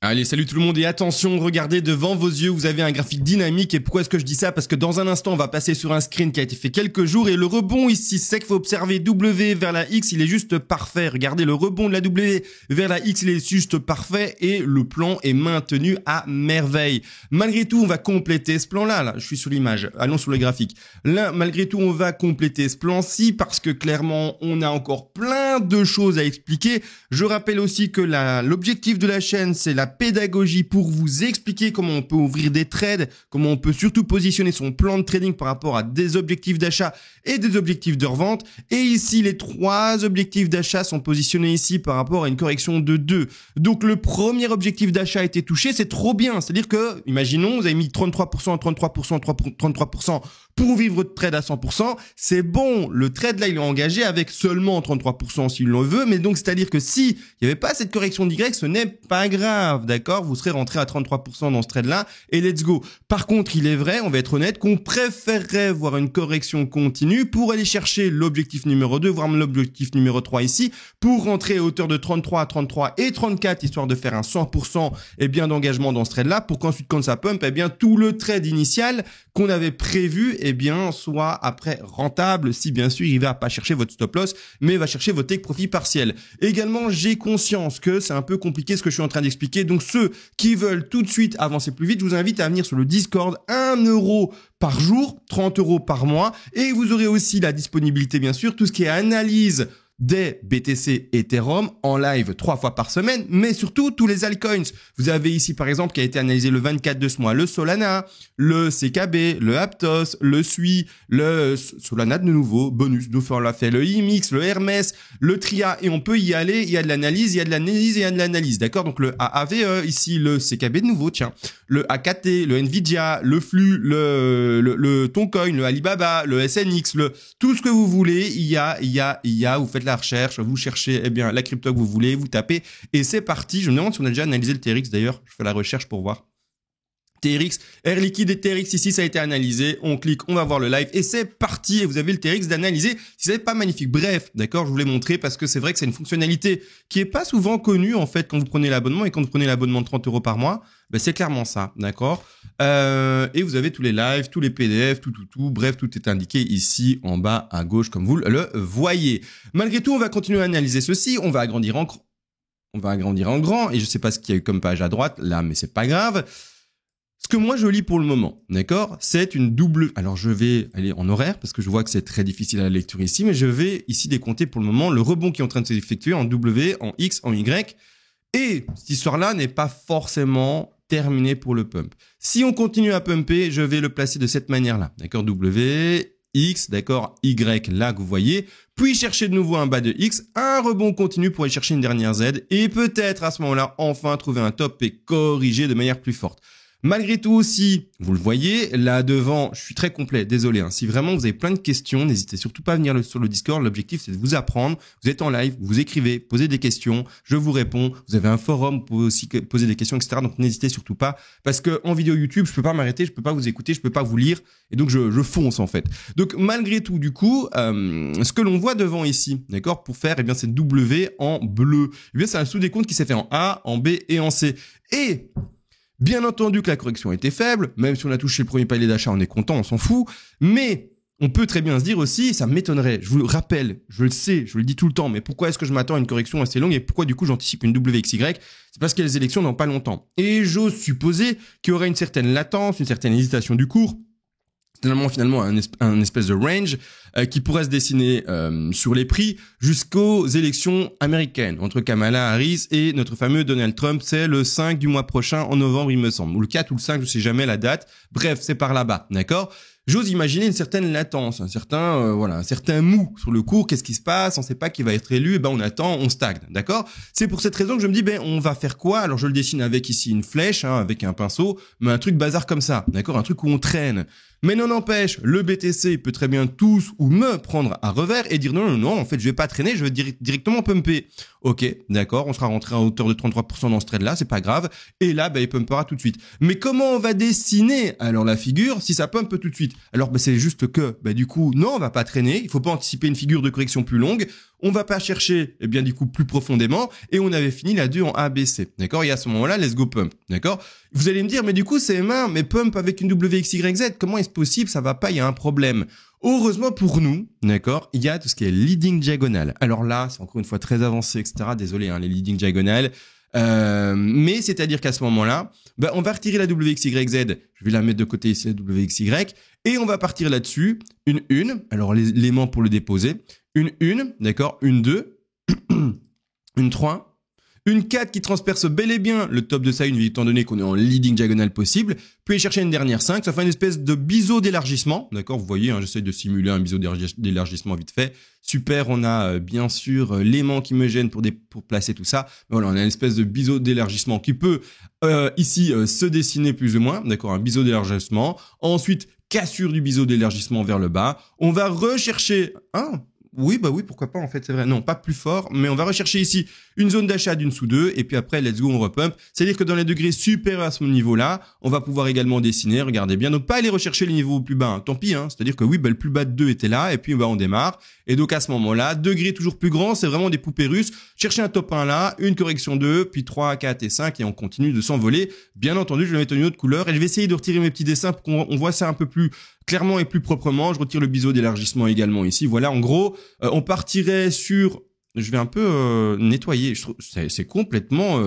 Allez, salut tout le monde et attention, regardez devant vos yeux, vous avez un graphique dynamique. Et pourquoi est-ce que je dis ça? Parce que dans un instant, on va passer sur un screen qui a été fait quelques jours et le rebond ici, c'est qu'il faut observer W vers la X, il est juste parfait. Regardez, le rebond de la W vers la X, il est juste parfait et le plan est maintenu à merveille. Malgré tout, on va compléter ce plan-là. Là, je suis sur l'image. Allons sur le graphique. Là, malgré tout, on va compléter ce plan-ci parce que clairement, on a encore plein de choses à expliquer. Je rappelle aussi que l'objectif de la chaîne, c'est la pédagogie pour vous expliquer comment on peut ouvrir des trades, comment on peut surtout positionner son plan de trading par rapport à des objectifs d'achat et des objectifs de revente. Et ici, les 3 objectifs d'achat sont positionnés ici par rapport à une correction de 2. Donc, le premier objectif d'achat a été touché, c'est trop bien. C'est-à-dire que, imaginons, vous avez mis 33%, 33%, 33% pour ouvrir votre trade à 100%. C'est bon, le trade là, il est engagé avec seulement 33% s'il le veut. Mais donc, c'est-à-dire que si il n'y avait pas cette correction d'Y, ce n'est pas grave, d'accord? Vous serez rentré à 33% dans ce trade-là et let's go. Par contre, il est vrai, on va être honnête, qu'on préférerait voir une correction continue pour aller chercher l'objectif numéro 2, voire l'objectif numéro 3 ici, pour rentrer à hauteur de 33, 33 et 34, histoire de faire un 100% et bien d'engagement dans ce trade-là, pour qu'ensuite, quand ça pump, eh bien, tout le trade initial qu'on avait prévu, eh bien, soit après rentable, si bien sûr, il va pas chercher votre stop loss, mais va chercher votre take profit partiel. Également, j'ai conscience que c'est un peu compliqué ce que je suis en train d'expliquer. Donc, ceux qui veulent tout de suite avancer plus vite, je vous invite à venir sur le Discord, 1 € par jour, 30 € par mois. Et vous aurez aussi la disponibilité, bien sûr, tout ce qui est analyse des BTC Ethereum en live 3 fois par semaine, mais surtout tous les altcoins. Vous avez ici par exemple qui a été analysé le 24 de ce mois, le Solana, le CKB, le Aptos, le SUI, le Solana de nouveau, bonus, on l'a fait, le IMX, le Hermès, le Tria, et on peut y aller, il y a de l'analyse, il y a de l'analyse et il y a de l'analyse, d'accord? Donc le AAVE, ici le CKB de nouveau, tiens, le AKT, le Nvidia, le Flux, le Toncoin, le Alibaba, le SNX, tout ce que vous voulez, il y a, vous faites la recherche, vous cherchez eh bien la crypto que vous voulez, vous tapez et c'est parti. Je me demande si on a déjà analysé le TRX d'ailleurs, je fais la recherche pour voir. TRX, Air Liquide et TRX ici ça a été analysé, on clique, on va voir le live et c'est parti et vous avez le TRX d'analyser. Si c'est pas magnifique, bref, d'accord, je vous l'ai montré parce que c'est vrai que c'est une fonctionnalité qui est pas souvent connue en fait quand vous prenez l'abonnement et quand vous prenez l'abonnement de 30 € par mois, ben c'est clairement ça, d'accord. Et vous avez tous les lives, tous les PDF, tout, bref, tout est indiqué ici en bas à gauche comme vous le voyez. Malgré tout, on va continuer à analyser ceci, on va agrandir en grand et je sais pas ce qu'il y a eu comme page à droite là, mais c'est pas grave. Ce que moi je lis pour le moment, d'accord, c'est une double. Alors je vais aller en horaire parce que je vois que c'est très difficile à la lecture ici, mais je vais ici décompter pour le moment le rebond qui est en train de s'effectuer en W, en X, en Y. Et cette histoire-là n'est pas forcément terminée pour le pump. Si on continue à pumper, je vais le placer de cette manière-là, d'accord, W, X, d'accord, Y, là que vous voyez, puis chercher de nouveau un bas de X, un rebond continu pour aller chercher une dernière Z, et peut-être à ce moment-là, enfin trouver un top et corriger de manière plus forte. Malgré tout aussi, vous le voyez, là devant, je suis très complet, désolé. Si vraiment vous avez plein de questions, n'hésitez surtout pas à venir sur le Discord. L'objectif, c'est de vous apprendre. Vous êtes en live, vous écrivez, posez des questions, je vous réponds. Vous avez un forum, vous pouvez aussi poser des questions, etc. Donc n'hésitez surtout pas, parce que en vidéo YouTube, je peux pas m'arrêter, je peux pas vous écouter, je peux pas vous lire, et donc je fonce en fait. Donc malgré tout, du coup, ce que l'on voit devant ici, d'accord, pour faire, eh bien c'est W en bleu. Eh bien c'est un sous-décompte qui s'est fait en A, en B et en C. Et bien entendu que la correction était faible, même si on a touché le premier palier d'achat, on est content, on s'en fout, mais on peut très bien se dire aussi, ça m'étonnerait, je vous le rappelle, je le sais, je le dis tout le temps, mais pourquoi est-ce que je m'attends à une correction assez longue et pourquoi du coup j'anticipe une WXY? C'est parce qu'il y a les élections dans pas longtemps. Et j'ose supposer qu'il y aurait une certaine latence, une certaine hésitation du cours, finalement un espèce de range qui pourrait se dessiner sur les prix jusqu'aux élections américaines entre Kamala Harris et notre fameux Donald Trump. C'est le 5 du mois prochain, en novembre il me semble, ou le 4 ou le 5, je sais jamais la date. Bref, c'est par là-bas, d'accord? J'ose imaginer une certaine latence, un certain mou sur le cours. Qu'est-ce qui se passe? On sait pas qui va être élu. On attend, on stagne, d'accord? C'est pour cette raison que je me dis, on va faire quoi? Alors je le dessine avec ici une flèche, avec un pinceau, mais un truc bazar comme ça, d'accord? Un truc où on traîne. Mais non n'empêche, le BTC peut très bien tous ou me prendre à revers et dire non, en fait, je vais pas traîner, je vais directement pumper. Ok, d'accord, on sera rentré à hauteur de 33% dans ce trade-là, c'est pas grave. Et là, il pumpera tout de suite. Mais comment on va dessiner alors la figure si ça pumpe tout de suite? Alors, c'est juste que, du coup, non, on va pas traîner. Il faut pas anticiper une figure de correction plus longue. on va pas chercher, eh bien, du coup, plus profondément, et on avait fini la 2 en ABC, d'accord? Et à ce moment-là, let's go pump, d'accord? Vous allez me dire, mais du coup, c'est M1, mais pump avec une WXYZ, comment est-ce possible? Ça va pas, il y a un problème. Heureusement pour nous, d'accord, il y a tout ce qui est leading diagonale. Alors là, c'est encore une fois très avancé, etc. Désolé, hein, les leading diagonales. Mais c'est-à-dire qu'à ce moment-là, on va retirer la WXYZ. Je vais la mettre de côté ici, la WXY. Et on va partir là-dessus. Une 1. Alors, l'élément pour le déposer. Une 1, d'accord, une 2, une 3. Une 4 qui transperce bel et bien le top de sa une, étant donné qu'on est en leading diagonale possible. Puis aller chercher une dernière 5. Ça fait une espèce de biseau d'élargissement. D'accord, vous voyez, hein, j'essaie de simuler un biseau d'élargissement vite fait. Super, on a bien sûr l'aimant qui me gêne pour placer tout ça. Voilà, on a une espèce de biseau d'élargissement qui peut ici se dessiner plus ou moins. D'accord, un biseau d'élargissement. Ensuite, cassure du biseau d'élargissement vers le bas. On va rechercher un... Oui, pourquoi pas, en fait, c'est vrai. Non, pas plus fort, mais on va rechercher ici une zone d'achat d'une sous 2, et puis après, let's go, on repump. C'est-à-dire que dans les degrés supérieurs à ce niveau-là, on va pouvoir également dessiner, regardez bien. Donc, pas aller rechercher les niveaux plus bas, hein. Tant pis, hein. C'est-à-dire que oui, le plus bas de 2 était là, et puis, on démarre. Et donc, à ce moment-là, degrés toujours plus grands, c'est vraiment des poupées russes. Chercher un top 1 là, une correction 2, puis 3, 4 et 5, et on continue de s'envoler. Bien entendu, je vais mettre une autre couleur, et je vais essayer de retirer mes petits dessins pour qu'on voit ça un peu plus clairement et plus proprement. Je retire le biseau d'élargissement également ici. Voilà, en gros, on partirait sur... Je vais un peu nettoyer. Je trouve c'est complètement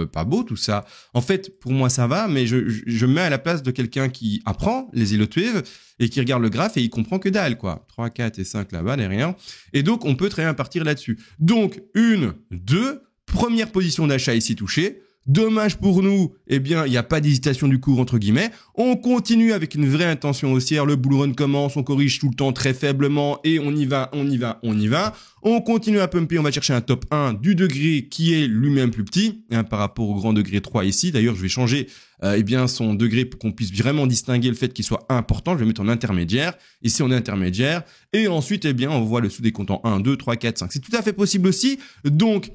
pas beau tout ça. En fait, pour moi ça va, mais je me mets à la place de quelqu'un qui apprend les Ilotwave et qui regarde le graphe et il comprend que dalle, quoi. 3, 4 et 5 là-bas derrière. Et donc on peut très bien partir là-dessus. Donc 1, 2, première position d'achat ici touchée. Dommage pour nous, eh bien, il n'y a pas d'hésitation du cours, entre guillemets. On continue avec une vraie intention haussière. Le bull run commence, on corrige tout le temps très faiblement et on y va. On continue à pumper, on va chercher un top 1 du degré qui est lui-même plus petit, hein, par rapport au grand degré 3 ici. D'ailleurs, je vais changer son degré pour qu'on puisse vraiment distinguer le fait qu'il soit important. Je vais mettre en intermédiaire. Ici, on est intermédiaire. Et ensuite, eh bien, on voit le sous-décompte en 1, 2, 3, 4, 5. C'est tout à fait possible aussi. Donc,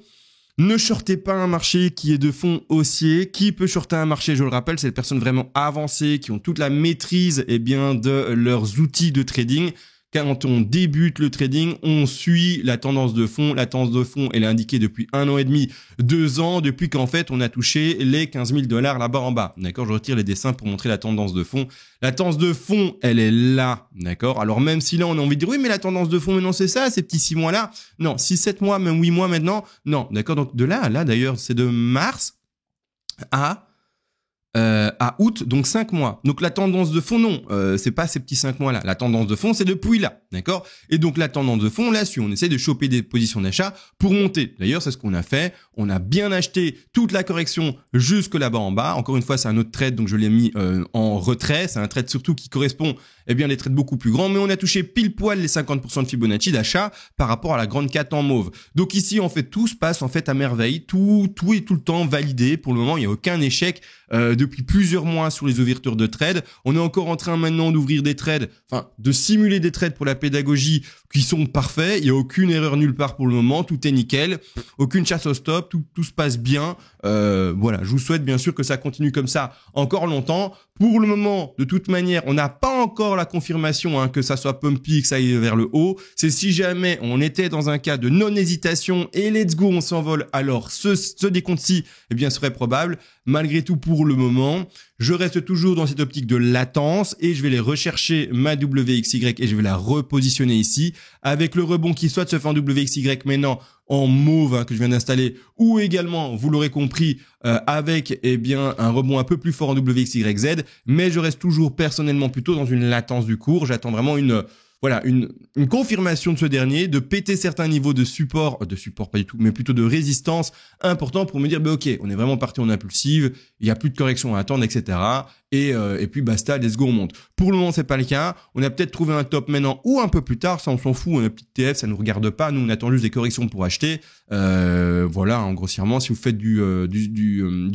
ne shortez pas un marché qui est de fond haussier. Qui peut shorter un marché, je le rappelle, c'est des personnes vraiment avancées, qui ont toute la maîtrise de leurs outils de trading. Quand on débute le trading, on suit la tendance de fond. La tendance de fond, elle est indiquée depuis 1 an et demi, 2 ans, depuis qu'en fait, on a touché les 15 000 $ là-bas en bas. D'accord, je retire les dessins pour montrer la tendance de fond. La tendance de fond, elle est là. D'accord, alors même si là, on a envie de dire, oui, mais la tendance de fond, mais non, c'est ça, ces petits 6 mois-là. Non, 6, 7 mois, même 8 mois maintenant. Non, d'accord, donc de là d'ailleurs, c'est de mars à août, donc 5 mois. Donc la tendance de fond, non, c'est pas ces petits 5 mois-là. La tendance de fond, c'est depuis là, d'accord? Et donc la tendance de fond, on l'a su. On essaie de choper des positions d'achat pour monter. D'ailleurs, c'est ce qu'on a fait. On a bien acheté toute la correction jusque là-bas en bas. Encore une fois, c'est un autre trade, donc je l'ai mis en retrait. C'est un trade surtout qui correspond, des trades beaucoup plus grands. Mais on a touché pile poil les 50% de Fibonacci d'achat par rapport à la grande 4 en mauve. Donc ici, en fait, tout se passe en fait à merveille. Tout est tout le temps validé. Pour le moment, il n'y a aucun échec depuis plusieurs mois sur les ouvertures de trades. On est encore en train maintenant d'ouvrir des trades, de simuler des trades pour la pédagogie qui sont parfaits. Il n'y a aucune erreur nulle part pour le moment. Tout est nickel. Aucune chasse au stop. Tout se passe bien. Voilà. Je vous souhaite bien sûr que ça continue comme ça encore longtemps. Pour le moment, de toute manière, on n'a pas encore la confirmation que ça soit pumpy, que ça aille vers le haut. C'est si jamais on était dans un cas de non-hésitation et let's go, on s'envole, alors ce décompte-ci, serait probable. Malgré tout, pour le moment, je reste toujours dans cette optique de latence et je vais les rechercher ma WXY et je vais la repositionner ici avec le rebond qui soit se fait en WXY maintenant en mauve que je viens d'installer ou également, vous l'aurez compris, avec un rebond un peu plus fort en WXYZ, mais je reste toujours personnellement plutôt dans une latence du cours. J'attends vraiment une confirmation de ce dernier, de péter certains niveaux de support pas du tout, mais plutôt de résistance important pour me dire, ok, on est vraiment parti en impulsive, il y a plus de correction à attendre, etc. Et puis basta, let's go, on monte. Pour le moment, c'est pas le cas. On a peut-être trouvé un top maintenant ou un peu plus tard, ça on s'en fout, on a une petite TF, ça nous regarde pas. Nous, on attend juste des corrections pour acheter. Voilà, grossièrement, si vous faites du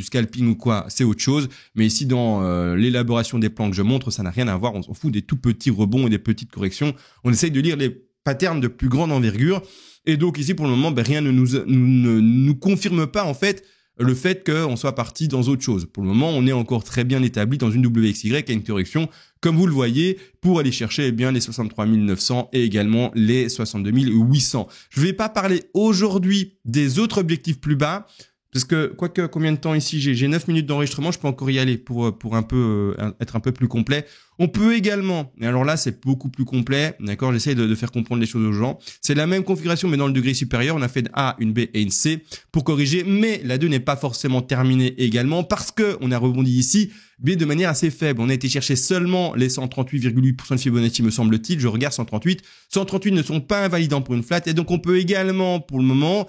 scalping ou quoi, c'est autre chose. Mais ici, dans l'élaboration des plans que je montre, ça n'a rien à voir. On s'en fout des tout petits rebonds et des petites corrections. On essaye de lire les patterns de plus grande envergure. Et donc ici, pour le moment, rien ne nous confirme pas en fait le fait qu'on soit parti dans autre chose. Pour le moment, on est encore très bien établi dans une WXY qui a une correction, comme vous le voyez, pour aller chercher les 63 900 et également les 62 800. Je ne vais pas parler aujourd'hui des autres objectifs plus bas, parce que, quoique, combien de temps ici j'ai 9 minutes d'enregistrement, je peux encore y aller pour un peu être un peu plus complet. On peut également, et alors là c'est beaucoup plus complet, d'accord, j'essaie de faire comprendre les choses aux gens. C'est la même configuration mais dans le degré supérieur, on a fait une A, une B et une C pour corriger, mais la 2 n'est pas forcément terminée également parce que on a rebondi ici, mais de manière assez faible. On a été chercher seulement les 138,8% de Fibonacci me semble-t-il, je regarde 138. 138 ne sont pas invalidants pour une flat et donc on peut également pour le moment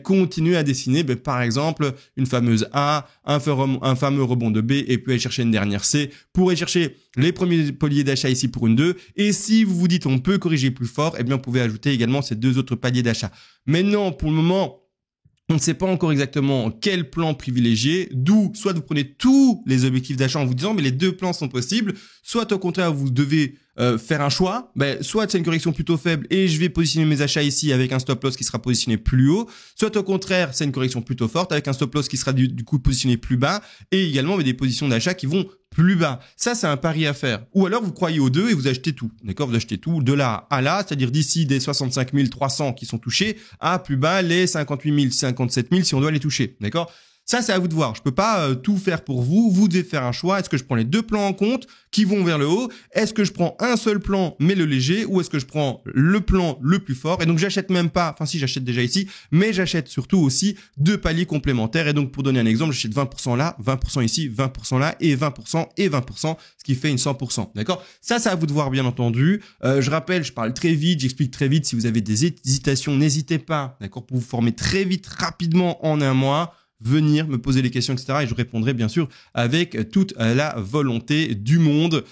continuer à dessiner par exemple une fameuse A, un fameux rebond de B et puis aller chercher une dernière C pour aller chercher les premiers paliers d'achat ici pour une 2. Et si vous vous dites on peut corriger plus fort, on pouvez ajouter également ces 2 autres paliers d'achat. Maintenant, pour le moment, on ne sait pas encore exactement quel plan privilégier, d'où soit vous prenez tous les objectifs d'achat en vous disant mais les 2 plans sont possibles, soit au contraire vous devez faire un choix, soit c'est une correction plutôt faible et je vais positionner mes achats ici avec un stop loss qui sera positionné plus haut, soit au contraire c'est une correction plutôt forte avec un stop loss qui sera du coup positionné plus bas et également des positions d'achat qui vont plus bas. Ça, c'est un pari à faire. Ou alors, vous croyez aux 2 et vous achetez tout. D'accord? Vous achetez tout de là à là, c'est-à-dire d'ici des 65 300 qui sont touchés à plus bas les 58 000, 57 000 si on doit les toucher. D'accord? Ça, c'est à vous de voir. Je peux pas tout faire pour vous. Vous devez faire un choix. Est-ce que je prends les 2 plans en compte qui vont vers le haut? Est-ce que je prends un seul plan mais le léger? Ou est-ce que je prends le plan le plus fort? Et donc, j'achète même pas, enfin si, j'achète déjà ici, mais j'achète surtout aussi 2 paliers complémentaires. Et donc, pour donner un exemple, j'achète 20% là, 20% ici, 20% là et 20% et 20%, ce qui fait une 100%. D'accord? Ça, c'est à vous de voir, bien entendu. Je rappelle, je parle très vite, j'explique très vite. Si vous avez des hésitations, n'hésitez pas, d'accord, pour vous former très vite, rapidement en un mois. Venir me poser les questions, etc. Et je répondrai bien sûr avec toute la volonté du monde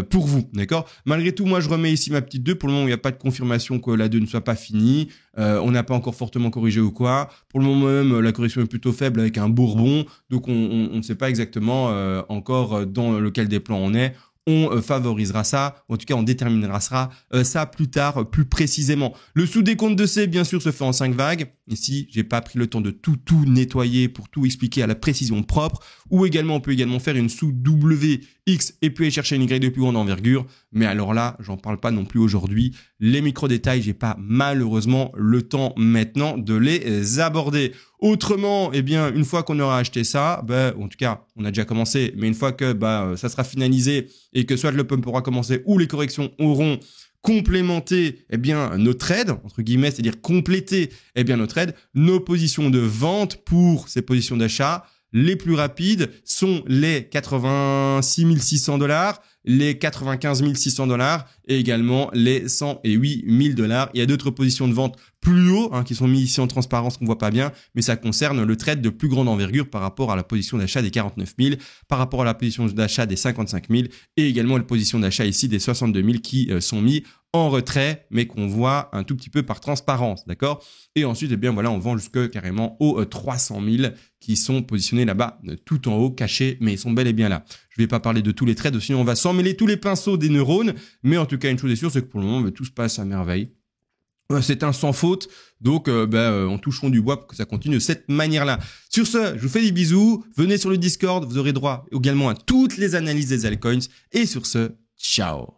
pour vous, d'accord? Malgré tout, moi je remets ici ma petite 2. Pour le moment, il n'y a pas de confirmation que la 2 ne soit pas finie. On n'a pas encore fortement corrigé ou quoi. Pour le moment même, la correction est plutôt faible avec un bourbon. Donc on ne sait pas exactement encore dans lequel des plans on est. On favorisera ça, en tout cas on déterminera ça plus tard, plus précisément. Le sous-décompte de C, bien sûr, se fait en 5 vagues. Ici, j'ai pas pris le temps de tout nettoyer pour tout expliquer à la précision propre. Ou également, on peut également faire une sous-WX et puis aller chercher une Y de plus grande envergure. Mais alors là, j'en parle pas non plus aujourd'hui. Les micro-détails, j'ai pas malheureusement le temps maintenant de les aborder. Autrement, une fois qu'on aura acheté ça, en tout cas, on a déjà commencé, mais une fois que ça sera finalisé et que soit le pump aura commencé ou les corrections auront complémenter nos trades, entre guillemets, c'est-à-dire compléter nos trades, nos positions de vente pour ces positions d'achat. Les plus rapides sont les 86 600 $, les 95 600 $ et également les 108 000 $. Il y a d'autres positions de vente plus haut qui sont mis ici en transparence qu'on voit pas bien, mais ça concerne le trade de plus grande envergure par rapport à la position d'achat des 49 000, par rapport à la position d'achat des 55 000 et également la position d'achat ici des 62 000 qui sont mis en retrait, mais qu'on voit un tout petit peu par transparence, d'accord? Et ensuite, on vend jusque carrément aux 300 000 qui sont positionnés là-bas, tout en haut, cachés, mais ils sont bel et bien là. Je vais pas parler de tous les trades, sinon on va s'emmêler tous les pinceaux des neurones, mais en tout cas, une chose est sûre, c'est que pour le moment, tout se passe à merveille. C'est un sans faute, donc on toucheront du bois pour que ça continue de cette manière-là. Sur ce, je vous fais des bisous, venez sur le Discord, vous aurez droit également à toutes les analyses des altcoins, et sur ce, ciao.